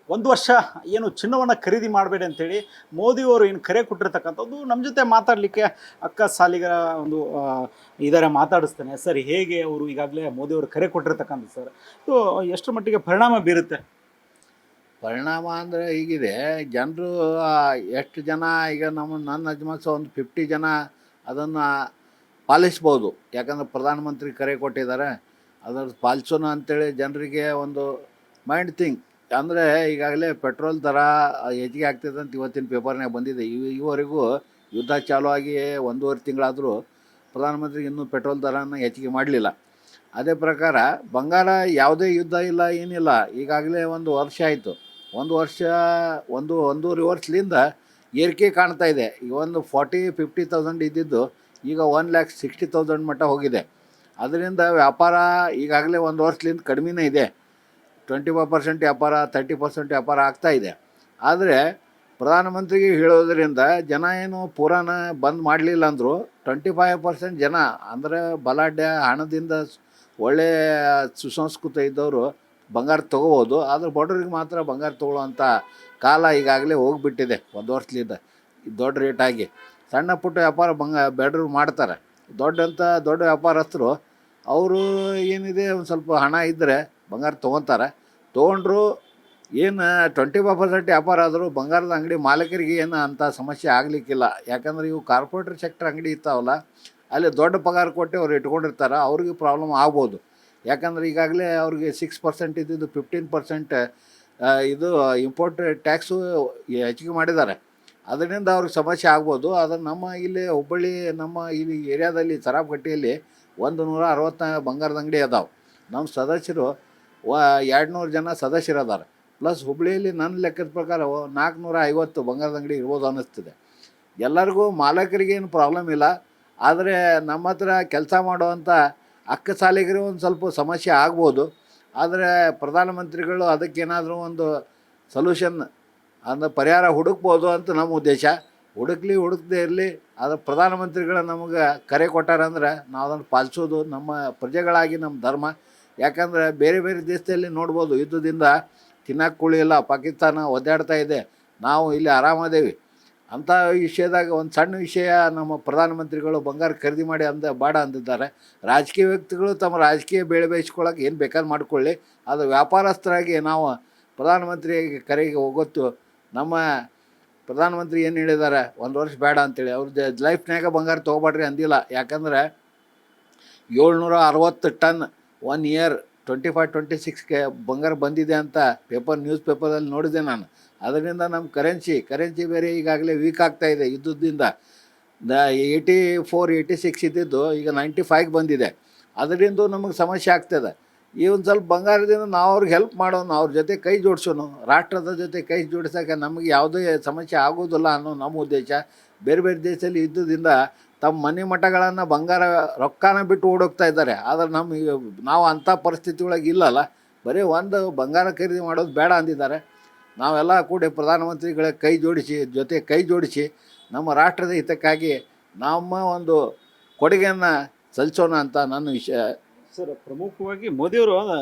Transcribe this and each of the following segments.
ಒಂದು ವರ್ಷ ಏನು ಚಿನ್ನವನ್ನು ಖರೀದಿ ಮಾಡಬೇಡಿ ಅಂತೇಳಿ ಮೋದಿಯವರು ಏನು ಕರೆ ಕೊಟ್ಟಿರ್ತಕ್ಕಂಥದ್ದು ನಮ್ಮ ಜೊತೆ ಮಾತಾಡಲಿಕ್ಕೆ ಅಕ್ಕ ಸಾಲಿಗರ ಒಂದು ಇದಾರೆ ಮಾತಾಡಿಸ್ತಾನೆ ಸರ್. ಹೇಗೆ ಅವರು ಈಗಾಗಲೇ ಮೋದಿಯವರು ಕರೆ ಕೊಟ್ಟಿರ್ತಕ್ಕಂಥ ಸರ್, ಇದು ಎಷ್ಟರ ಮಟ್ಟಿಗೆ ಪರಿಣಾಮ ಬೀರುತ್ತೆ? ಪರಿಣಾಮ ಅಂದರೆ ಹೀಗಿದೆ, ಜನರು ಎಷ್ಟು ಜನ ಈಗ ನನ್ನ ಅಜ್ಮಾಸ ಒಂದು 50 ಜನ ಅದನ್ನು ಪಾಲಿಸ್ಬೋದು. ಯಾಕಂದರೆ ಪ್ರಧಾನಮಂತ್ರಿ ಕರೆ ಕೊಟ್ಟಿದ್ದಾರೆ, ಅದರ ಪಾಲಿಸೋಣ ಅಂಥೇಳಿ ಜನರಿಗೆ ಒಂದು ಮೈಂಡ್ ಥಿಂಕ್. ಅಂದರೆ ಈಗಾಗಲೇ ಪೆಟ್ರೋಲ್ ದರ ಹೆಚ್ಚಿಗೆ ಆಗ್ತಿದೆ ಅಂತ ಇವತ್ತಿನ ಪೇಪರ್ನಾಗ ಬಂದಿದೆ. ಈವರೆಗೂ ಯುದ್ಧ ಚಾಲೂ ಆಗಿ 1.5 ತಿಂಗಳಾದರೂ ಪ್ರಧಾನಮಂತ್ರಿಗೆ ಇನ್ನೂ ಪೆಟ್ರೋಲ್ ದರನ ಹೆಚ್ಚಿಗೆ ಮಾಡಲಿಲ್ಲ. ಅದೇ ಪ್ರಕಾರ ಬಂಗಾರ ಯಾವುದೇ ಯುದ್ಧ ಇಲ್ಲ, ಏನಿಲ್ಲ, ಈಗಾಗಲೇ 1 ವರ್ಷ ಆಯಿತು. 1 ವರ್ಷ ಒಂದೂವರೆ ವರ್ಷದಿಂದ ಏರಿಕೆ ಕಾಣ್ತಾ ಇದೆ. ಈಗ ಒಂದು 40-50,000 ಇದ್ದಿದ್ದು ಈಗ 1,60,000 ಮಟ್ಟ ಹೋಗಿದೆ. ಅದರಿಂದ ವ್ಯಾಪಾರ ಈಗಾಗಲೇ 1 ವರ್ಷದಿಂದ ಕಡಿಮೆನೇ ಇದೆ. 25% ವ್ಯಾಪಾರ, 30% ವ್ಯಾಪಾರ ಆಗ್ತಾಯಿದೆ. ಆದರೆ ಪ್ರಧಾನಮಂತ್ರಿಗೆ ಹೇಳೋದರಿಂದ ಜನ ಏನು ಪೂರಾನ ಬಂದ್ ಮಾಡಲಿಲ್ಲ ಅಂದರು 25% ಜನ ಅಂದರೆ ಬಲಾಢ್ಯ ಹಣದಿಂದ ಒಳ್ಳೆಯ ಸುಸಂಸ್ಕೃತ ಇದ್ದವರು ಬಂಗಾರ ತೊಗೋಬೋದು. ಆದರೆ ಬಡವ್ರಿಗೆ ಮಾತ್ರ ಬಂಗಾರ ತೊಗೊಳ್ಳೋವಂಥ ಕಾಲ ಈಗಾಗಲೇ ಹೋಗಿಬಿಟ್ಟಿದೆ 1 ವರ್ಷದಿಂದ. ದೊಡ್ಡ ರೇಟಾಗಿ ಸಣ್ಣ ಪುಟ್ಟ ವ್ಯಾಪಾರ ಬೇಡರು ಮಾಡ್ತಾರೆ. ದೊಡ್ಡ ವ್ಯಾಪಾರಸ್ಥರು ಅವರು ಏನಿದೆ ಒಂದು ಸ್ವಲ್ಪ ಹಣ ಇದ್ದರೆ ಬಂಗಾರ ತೊಗೊತಾರೆ. ತೊಗೊಂಡ್ರು ಏನು 25% ವ್ಯಾಪಾರ ಆದರೂ ಬಂಗಾರದ ಅಂಗಡಿ ಮಾಲೀಕರಿಗೆ ಏನು ಅಂಥ ಸಮಸ್ಯೆ ಆಗಲಿಕ್ಕಿಲ್ಲ. ಯಾಕಂದರೆ ಇವು ಕಾರ್ಪೊರೇಟರ್ ಸೆಕ್ಟರ್ ಅಂಗಡಿ ಇರ್ತಾವಲ್ಲ, ಅಲ್ಲಿ ದೊಡ್ಡ ಪಗಾರ ಕೊಟ್ಟು ಅವ್ರು ಇಟ್ಕೊಂಡಿರ್ತಾರೆ, ಅವ್ರಿಗೆ ಪ್ರಾಬ್ಲಮ್ ಆಗ್ಬೋದು. ಯಾಕಂದರೆ ಈಗಾಗಲೇ ಅವ್ರಿಗೆ 6% ಇದ್ದಿದ್ದು 15% ಇದು ಇಂಪೋರ್ಟ್ ಟ್ಯಾಕ್ಸು ಹೆಚ್ಚಿಗೆ ಮಾಡಿದ್ದಾರೆ. ಅದರಿಂದ ಅವ್ರಿಗೆ ಸಮಸ್ಯೆ ಆಗ್ಬೋದು. ಆದರೆ ನಮ್ಮ ಇಲ್ಲಿ ಹುಬ್ಬಳ್ಳಿ ನಮ್ಮ ಇಲ್ಲಿ ಏರಿಯಾದಲ್ಲಿ ಸರಾಫಗಟ್ಟಿಯಲ್ಲಿ 160 ಬಂಗಾರದ ಅಂಗಡಿ ಅದಾವೆ. ನಮ್ಮ ಸದಸ್ಯರು 200 ಜನ ಸದಸ್ಯರು ಅದಾರೆ. ಪ್ಲಸ್ ಹುಬ್ಬಳ್ಳಿಯಲ್ಲಿ ನನ್ನ ಲೆಕ್ಕದ ಪ್ರಕಾರ 450 ಬಂಗಾರದ ಅಂಗಡಿ ಇರ್ಬೋದು ಅನ್ನಿಸ್ತಿದೆ. ಎಲ್ಲರಿಗೂ ಮಾಲಕರಿಗೇನು ಪ್ರಾಬ್ಲಮ್ ಇಲ್ಲ. ಆದರೆ ನಮ್ಮ ಹತ್ರ ಕೆಲಸ ಮಾಡುವಂಥ ಅಕ್ಕ ಸಾಲಿಗರು ಒಂದು ಸ್ವಲ್ಪ ಸಮಸ್ಯೆ ಆಗ್ಬೋದು. ಆದರೆ ಪ್ರಧಾನಮಂತ್ರಿಗಳು ಅದಕ್ಕೇನಾದರೂ ಒಂದು ಸೊಲ್ಯೂಷನ್ ಅಂದರೆ ಪರಿಹಾರ ಹುಡುಕ್ಬೋದು ಅಂತ ನಮ್ಮ ಉದ್ದೇಶ. ಹುಡುಕದೇ ಇರಲಿ, ಆದರೆ ಪ್ರಧಾನಮಂತ್ರಿಗಳು ನಮಗೆ ಕರೆ ಕೊಟ್ಟಾರಂದ್ರೆ ನಾವು ಅದನ್ನು ಪಾಲಿಸೋದು ನಮ್ಮ ಪ್ರಜೆಗಳಾಗಿ ನಮ್ಮ ಧರ್ಮ. ಯಾಕಂದರೆ ಬೇರೆ ದೇಶದಲ್ಲಿ ನೋಡ್ಬೋದು, ಯುದ್ಧದಿಂದ ತಿನ್ನಕ್ಕೆ ಕೂಳಿ ಇಲ್ಲ, ಪಾಕಿಸ್ತಾನ ಒದ್ದಾಡ್ತಾ ಇದೆ, ನಾವು ಇಲ್ಲಿ ಆರಾಮದೇವಿ. ಅಂಥ ವಿಷಯದಾಗ ಒಂದು ಸಣ್ಣ ವಿಷಯ ನಮ್ಮ ಪ್ರಧಾನಮಂತ್ರಿಗಳು ಬಂಗಾರ ಖರೀದಿ ಮಾಡಿ ಬೇಡ ಅಂದಿದ್ದಾರೆ. ರಾಜಕೀಯ ವ್ಯಕ್ತಿಗಳು ತಮ್ಮ ರಾಜಕೀಯ ಬೇಳೆ ಬೇಯಿಸ್ಕೊಳ್ಳೋಕೆ ಏನು ಬೇಕಾದ್ರೂ ಮಾಡಿಕೊಳ್ಳಿ. ಅದು ವ್ಯಾಪಾರಸ್ಥರಾಗಿ ನಾವು ಪ್ರಧಾನಮಂತ್ರಿ ಕರೆಗೆ ಹೋಗೊತ್ತು ನಮ್ಮ ಪ್ರಧಾನಮಂತ್ರಿ ಏನು ಹೇಳಿದ್ದಾರೆ 1 ವರ್ಷ ಬೇಡ ಅಂತೇಳಿ. ಅವ್ರದ್ದು ಲೈಫ್ನಾಗ ಬಂಗಾರ ತೊಗೊಬೇಡ್ರಿ ಅಂದಿಲ್ಲ. ಯಾಕಂದರೆ 760 ಟನ್ 1 ಇಯರ್ 25-26ಗೆ ಬಂಗಾರ ಬಂದಿದೆ ಅಂತ ನ್ಯೂಸ್ ಪೇಪರಲ್ಲಿ ನೋಡಿದೆ ನಾನು. ಅದರಿಂದ ನಮ್ಮ ಕರೆನ್ಸಿ ಬೇರೆ ಈಗಾಗಲೇ ವೀಕ್ ಆಗ್ತಾಯಿದೆ ಯುದ್ಧದಿಂದ. 84-86 ಇದ್ದಿದ್ದು ಈಗ 95ಗೆ ಬಂದಿದೆ. ಅದರಿಂದ ನಮಗೆ ಸಮಸ್ಯೆ ಆಗ್ತದೆ. ಈ ಒಂದು ಸ್ವಲ್ಪ ಬಂಗಾರದಿಂದ ನಾವು ಅವ್ರಿಗೆ ಹೆಲ್ಪ್ ಮಾಡೋಣ, ಅವ್ರ ಜೊತೆ ಕೈ ಜೋಡಿಸೋಣ. ರಾಷ್ಟ್ರದ ಜೊತೆ ಕೈ ಜೋಡಿಸೋಕೆ ನಮಗೆ ಯಾವುದೇ ಸಮಸ್ಯೆ ಆಗೋದಿಲ್ಲ ಅನ್ನೋ ನಮ್ಮ ಉದ್ದೇಶ. ಬೇರೆ ದೇಶದಲ್ಲಿ ಯುದ್ಧದಿಂದ ತಮ್ಮ ಮನೆ ಮಠಗಳನ್ನು ಬಂಗಾರ ರೊಕ್ಕನ ಬಿಟ್ಟು ಓಡೋಗ್ತಾ ಇದ್ದಾರೆ. ಆದರೆ ನಾವು ಅಂಥ ಪರಿಸ್ಥಿತಿ ಒಳಗೆ ಇಲ್ಲಲ್ಲ. ಬರೀ ಒಂದು ಬಂಗಾರ ಖರೀದಿ ಮಾಡೋದು ಬೇಡ ಅಂದಿದ್ದಾರೆ. ನಾವೆಲ್ಲ ಕೂಡಿ ಪ್ರಧಾನಮಂತ್ರಿಗಳ ಜೊತೆ ಕೈ ಜೋಡಿಸಿ ನಮ್ಮ ರಾಷ್ಟ್ರದ ಹಿತಕ್ಕಾಗಿ ನಮ್ಮ ಒಂದು ಕೊಡುಗೆಯನ್ನು ಸಲ್ಲಿಸೋಣ ಅಂತ ನನ್ನ ವಿಷಯ ಸರ್. ಪ್ರಮುಖವಾಗಿ ಮೋದಿಯವರು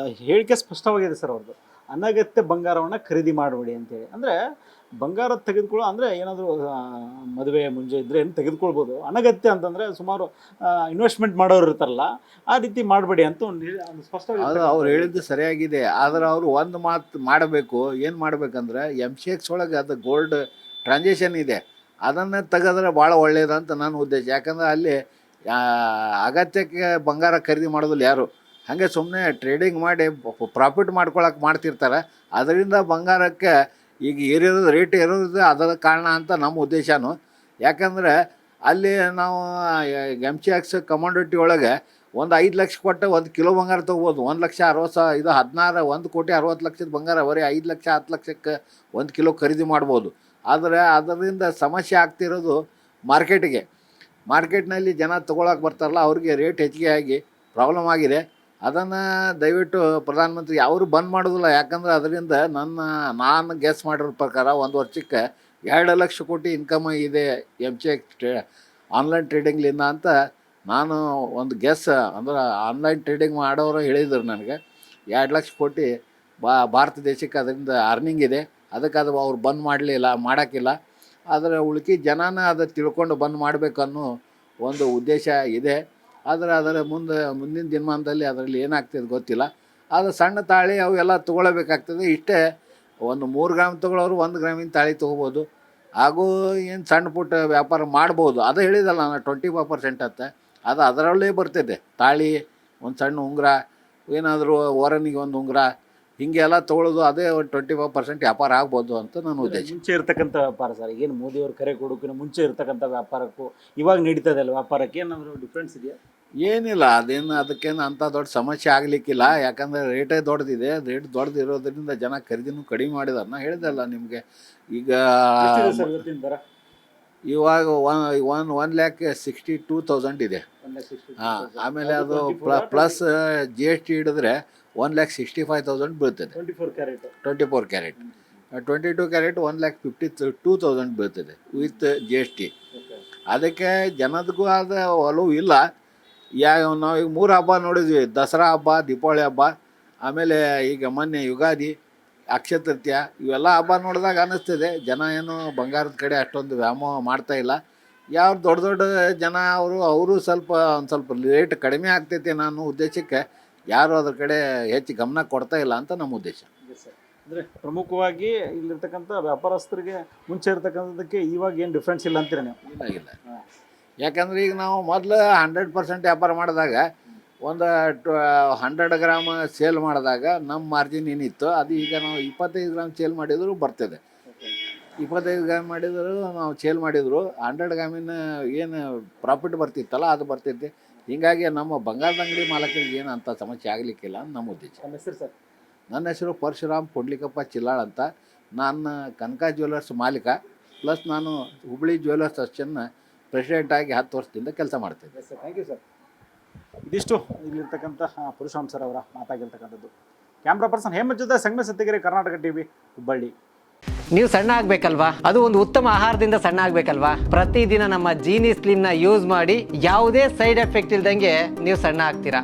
ಹೇಳಿಕೆ ಸ್ಪಷ್ಟವಾಗಿದೆ ಸರ್ ಅವ್ರದ್ದು. ಅನಗತ್ಯ ಬಂಗಾರವನ್ನು ಖರೀದಿ ಮಾಡಬೇಡಿ ಅಂತೇಳಿ. ಅಂದರೆ ಬಂಗಾರ ತೆಗೆದುಕೊಳ್ಳೋ ಅಂದರೆ ಏನಾದರೂ ಮದುವೆ ಮುಂಜೆ ಇದ್ದರೆ ಏನು ತೆಗೆದುಕೊಳ್ಬೋದು. ಅನಗತ್ಯ ಅಂತಂದರೆ ಸುಮಾರು ಇನ್ವೆಸ್ಟ್ಮೆಂಟ್ ಮಾಡೋರು ಇರ್ತಾರಲ್ಲ, ಆ ರೀತಿ ಮಾಡಬೇಡಿ ಅಂತ ಒಂದು ಸ್ಪಷ್ಟವಾಗಿ ಅದು ಅವ್ರು ಹೇಳಿದ್ದು ಸರಿಯಾಗಿದೆ. ಆದರೆ ಅವರು ಒಂದು ಮಾತು ಮಾಡಬೇಕು. ಏನು ಮಾಡಬೇಕಂದ್ರೆ MCX ಒಳಗೆ ಅದು ಗೋಲ್ಡ್ ಟ್ರಾನ್ಸಾಕ್ಷನ್ ಇದೆ, ಅದನ್ನು ತೆಗೆದ್ರೆ ಭಾಳ ಒಳ್ಳೆಯದಂತ ನನ್ನ ಉದ್ದೇಶ. ಯಾಕಂದರೆ ಅಲ್ಲಿ ಅಗತ್ಯಕ್ಕೆ ಬಂಗಾರ ಖರೀದಿ ಮಾಡೋದಿಲ್ಲ ಯಾರು. ಹಾಗೆ ಸುಮ್ಮನೆ ಟ್ರೇಡಿಂಗ್ ಮಾಡಿ ಪ್ರಾಫಿಟ್ ಮಾಡ್ಕೊಳಕ್ಕೆ ಮಾಡ್ತಿರ್ತಾರೆ. ಅದರಿಂದ ಬಂಗಾರಕ್ಕೆ ಈಗ ರೇಟ್ ಏರೋದು ಅದರ ಕಾರಣ ಅಂತ ನಮ್ಮ ಉದ್ದೇಶನೂ. ಯಾಕಂದರೆ ಅಲ್ಲಿ ನಾವು MCX ಕಮಾಡಿಟಿ ಒಳಗೆ ಒಂದು 5 ಲಕ್ಷ ಕೊಟ್ಟು 1 ಕಿಲೋ ಬಂಗಾರ ತೊಗೋಬೋದು. 1,60,000 ಇದು 1,60,00,000 ಬಂಗಾರ ಬರೀ 5 ಲಕ್ಷ 10 ಲಕ್ಷಕ್ಕೆ 1 ಕಿಲೋ ಖರೀದಿ ಮಾಡ್ಬೋದು. ಆದರೆ ಅದರಿಂದ ಸಮಸ್ಯೆ ಆಗ್ತಿರೋದು ಮಾರ್ಕೆಟ್ನಲ್ಲಿ ಜನ ತೊಗೊಳಕ್ಕೆ ಬರ್ತಾರಲ್ಲ, ಅವ್ರಿಗೆ ರೇಟ್ ಹೆಚ್ಚಿಗೆ ಆಗಿ ಪ್ರಾಬ್ಲಮ್ ಆಗಿದೆ. ಅದನ್ನು ದಯವಿಟ್ಟು ಪ್ರಧಾನಮಂತ್ರಿ ಅವರು ಬಂದ್ ಮಾಡೋದಿಲ್ಲ. ಯಾಕಂದರೆ ಅದರಿಂದ ನಾನು ಗೆಸ್ ಮಾಡಿರೋ ಪ್ರಕಾರ 1 ವರ್ಷಕ್ಕೆ 2 ಲಕ್ಷ ಕೋಟಿ ಇನ್ಕಮ್ ಇದೆ MCX ಆನ್ಲೈನ್ ಟ್ರೇಡಿಂಗ್ಲಿಂದ ಅಂತ ನಾನು ಒಂದು ಗೆಸ್. ಅಂದ್ರೆ ಆನ್ಲೈನ್ ಟ್ರೇಡಿಂಗ್ ಮಾಡೋರು ಹೇಳಿದರು ನನಗೆ 2 ಲಕ್ಷ ಕೋಟಿ ಭಾರತ ದೇಶಕ್ಕೆ ಅದರಿಂದ ಅರ್ನಿಂಗ್ ಇದೆ. ಅದಕ್ಕೆ ಅದು ಅವ್ರು ಬಂದ್ ಮಾಡಲಿಲ್ಲ, ಮಾಡೋಕ್ಕಿಲ್ಲ. ಆದರೆ ಉಳ್ಕಿ ಜನನ ಅದು ತಿಳ್ಕೊಂಡು ಬಂದ್ ಮಾಡಬೇಕನ್ನೋ ಒಂದು ಉದ್ದೇಶ ಇದೆ. ಆದರೆ ಅದರ ಮುಂದಿನ ದಿನಮಾನದಲ್ಲಿ ಅದರಲ್ಲಿ ಏನಾಗ್ತದೆ ಗೊತ್ತಿಲ್ಲ. ಆದರೆ ಸಣ್ಣ ತಾಳಿ ಅವೆಲ್ಲ ತೊಗೊಳ್ಳೇಬೇಕಾಗ್ತದೆ. ಇಷ್ಟೇ ಒಂದು 3 ಗ್ರಾಮ್ ತೊಗೊಳ್ಳೋರು 1 ಗ್ರಾಮಿನ ತಾಳಿ ತೊಗೋಬೋದು. ಹಾಗೂ ಏನು ಸಣ್ಣ ಪುಟ್ಟ ವ್ಯಾಪಾರ ಮಾಡ್ಬೋದು. ಅದು ಹೇಳಿದಲ್ಲ ನಾನು 25% ಅಂತ, ಅದು ಅದರಲ್ಲೇ ಬರ್ತಿದೆ. ತಾಳಿ, ಒಂದು ಸಣ್ಣ ಉಂಗುರ, ಏನಾದರೂ ಓರನಿಗೆ ಒಂದು ಉಂಗುರ, ಹೀಗೆಲ್ಲ ತೊಗೊಳ್ಳೋದು ಅದೇ ಒಂದು 25% ವ್ಯಾಪಾರ ಆಗ್ಬೋದು ಅಂತ ನನ್ನ ಉದ್ದೇಶ. ಮುಂಚೆ ಇರ್ತಕ್ಕಂಥ ವ್ಯಾಪಾರ ಸರ್, ಏನು ಮೋದಿಯವರು ಕರೆ ಕೊಡೋಕ್ಕಿಂತ ಮುಂಚೆ ಇರ್ತಕ್ಕಂಥ ವ್ಯಾಪಾರಕ್ಕೂ ಇವಾಗ ನಡೀತದೆ ಅಲ್ಲ ವ್ಯಾಪಾರಕ್ಕೆ ಏನಾದರೂ ಡಿಫ್ರೆನ್ಸ್ ಇದೆಯಾ? ಏನಿಲ್ಲ, ಅದಕ್ಕೇನು ಅಂಥ ದೊಡ್ಡ ಸಮಸ್ಯೆ ಆಗಲಿಕ್ಕಿಲ್ಲ. ಯಾಕಂದರೆ ರೇಟೇ ದೊಡ್ಡದಿದೆ. ರೇಟ್ ದೊಡ್ಡದಿರೋದ್ರಿಂದ ಜನ ಖರೀದಿನೂ ಕಡಿಮೆ ಮಾಡಿದಾರೆ. ನಾ ಹೇಳಿದೆಲ್ಲ ನಿಮಗೆ. ಈಗ ಸರ್ ಇವತ್ತಿನ ದರ ಇವಾಗ 1,62,000 ಇದೆ. ಹಾಂ, ಆಮೇಲೆ ಅದು ಪ್ಲಸ್ GST ಹಿಡಿದ್ರೆ 1,65,000 ಬೀಳ್ತದೆ. 24 ಕ್ಯಾರೆಟ್. 22 ಕ್ಯಾರೆಟ್ 1,52,000 ಬೀಳ್ತದೆ ವಿತ್ GST. ಅದಕ್ಕೆ ಜನದಕ್ಕೂ ಆದ ಒಲವು ಇಲ್ಲ. ನಾವು ಈಗ 3 ಹಬ್ಬ ನೋಡಿದ್ವಿ: ದಸರಾ ಹಬ್ಬ, ದೀಪಾವಳಿ ಹಬ್ಬ, ಆಮೇಲೆ ಈಗ ಮೊನ್ನೆ ಯುಗಾದಿ, ಅಕ್ಷಯ ತೃತೀಯ. ಇವೆಲ್ಲ ಹಬ್ಬ ನೋಡಿದಾಗ ಅನ್ನಿಸ್ತದೆ ಜನ ಏನು ಬಂಗಾರದ ಕಡೆ ಅಷ್ಟೊಂದು ವ್ಯಾಮೋಹ ಮಾಡ್ತಾಯಿಲ್ಲ. ಯಾವ ದೊಡ್ಡ ಜನ ಅವರು ಸ್ವಲ್ಪ ಒಂದು ಸ್ವಲ್ಪ ರೇಟ್ ಕಡಿಮೆ ಆಗ್ತೈತೆ ಅನ್ನೋ ಉದ್ದೇಶಕ್ಕೆ ಯಾರು ಅದ್ರ ಕಡೆ ಹೆಚ್ಚು ಗಮನ ಕೊಡ್ತಾ ಇಲ್ಲ ಅಂತ ನಮ್ಮ ಉದ್ದೇಶ. ಅಂದರೆ ಪ್ರಮುಖವಾಗಿ ಇಲ್ಲಿರ್ತಕ್ಕಂಥ ವ್ಯಾಪಾರಸ್ಥರಿಗೆ ಮುಂಚೆ ಇರ್ತಕ್ಕಂಥದ್ದಕ್ಕೆ ಇವಾಗ ಏನು ಡಿಫ್ರೆನ್ಸ್ ಇಲ್ಲ ಅಂತೀರ ನೀವು? ಇಲ್ಲ. ಯಾಕಂದ್ರೆ ಈಗ ನಾವು ಮೊದಲು 100% ವ್ಯಾಪಾರ ಮಾಡಿದಾಗ ಒಂದು 100 ಗ್ರಾಮ್ ಸೇಲ್ ಮಾಡಿದಾಗ ನಮ್ಮ ಮಾರ್ಜಿನ್ ಏನಿತ್ತು ಅದು ಈಗ ನಾವು 25 ಗ್ರಾಮ್ ಸೇಲ್ ಮಾಡಿದರೂ ಬರ್ತದೆ. 25 ಗ್ರಾಮ್ ಮಾಡಿದ್ರು ನಾವು ಸೇಲ್ ಮಾಡಿದ್ರು 100 ಗ್ರಾಮಿನ ಏನು ಪ್ರಾಫಿಟ್ ಬರ್ತಿತ್ತಲ್ಲ ಅದು ಬರ್ತೈತೆ. ಹೀಗಾಗಿ ನಮ್ಮ ಬಂಗಾರದ ಅಂಗಡಿ ಮಾಲಕರಿಗೆ ಏನು ಅಂಥ ಸಮಸ್ಯೆ ಆಗಲಿಕ್ಕಿಲ್ಲ ಅಂತ ನಮ್ಮ ಉದ್ದೇಶ. ನಮ್ಮ ಹೆಸರು ಸರ್? ನನ್ನ ಹೆಸರು ಪರಶುರಾಮ್ ಪೊಡ್ಲಿಕಪ್ಪ ಚಿಲ್ಲಾಳ್ ಅಂತ. ನಾನು ಕನಕ ಜ್ಯುವೆಲ್ಲರ್ಸ್ ಮಾಲೀಕ, ಪ್ಲಸ್ ನಾನು ಹುಬ್ಬಳ್ಳಿ ಜ್ಯುವೆಲ್ಲರ್ಸ್ ಅಸೋಸಿಯೇಷನ್ನ ಪ್ರೆಸಿಡೆಂಟಾಗಿ 10 ವರ್ಷದಿಂದ ಕೆಲಸ ಮಾಡ್ತಿದ್ದೆ. Sir, thank you sir. ಇದಿಷ್ಟು ಇಲ್ಲಿರ್ತಕ್ಕಂಥ ಪರಶುರಾಮ್ ಸರ್ ಅವರ ಮಾತಾಗಿರ್ತಕ್ಕಂಥದ್ದು. ಕ್ಯಾಮ್ರಾ ಪರ್ಸನ್ ಹೇಮಂತ್ ಜೊತೆ ಸಂಗಮೇಶ್ ಸತ್ತಿಗೆರೆ, ಕರ್ನಾಟಕ ಟಿವಿ, ಹುಬ್ಬಳ್ಳಿ. ನೀವು ಸಣ್ಣ ಆಗ್ಬೇಕಲ್ವಾ? ಅದು ಒಂದು ಉತ್ತಮ ಆಹಾರದಿಂದ ಸಣ್ಣ ಆಗ್ಬೇಕಲ್ವಾ? ಪ್ರತಿದಿನ ನಮ್ಮ ಜೀನಿ ಸ್ಲಿಮ್ನ ಯೂಸ್ ಮಾಡಿ ಯಾವುದೇ ಸೈಡ್ ಎಫೆಕ್ಟ್ ಇಲ್ದಂಗೆ ನೀವು ಸಣ್ಣ ಆಗ್ತೀರಾ.